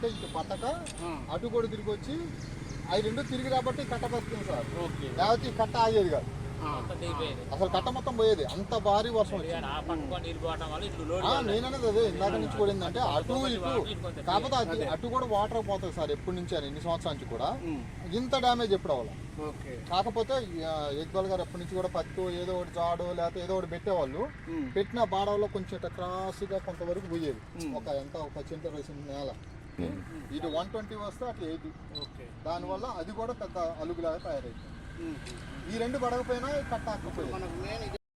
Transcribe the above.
అంటే ఇటు పట్టక అటు కూడా తిరిగి వచ్చి అవి రెండు తిరిగి రాబట్టి కట్ట బతుకుంది సార్. లేకపోతే ఈ కట్ట ఆగేది కాదు, అసలు కట్ట మొత్తం పోయేది. అంత భారీ వర్షం వచ్చింది. నేననేది అదే ఇందాక నుంచి కూడా ఏంటంటే అటు ఇటు, కాకపోతే అది అటు కూడా వాటర్ పోతుంది సార్ ఎప్పటి నుంచి అని, ఎన్ని సంవత్సరాల నుంచి కూడా ఇంత డ్యామేజ్ ఎప్పుడు అవ్వాలి. కాకపోతే యజ్వాల్ గారు ఎప్పటి నుంచి కూడా పత్తి ఏదో ఒకటి జాడు లేకపోతే ఏదో ఒకటి పెట్టేవాళ్ళు. పెట్టిన బాడవలో కొంచెం క్రాస్గా కొంతవరకు పోయేది, ఒక సెంటర్ వేసిన నేల. ఇటు 120 వస్తే అట్లా 80. దానివల్ల అది కూడా పెద్ద అలుగులాగా తయారైంది. ఈ రెండు పడకపోయినా కట్ట ఆకపోయేది.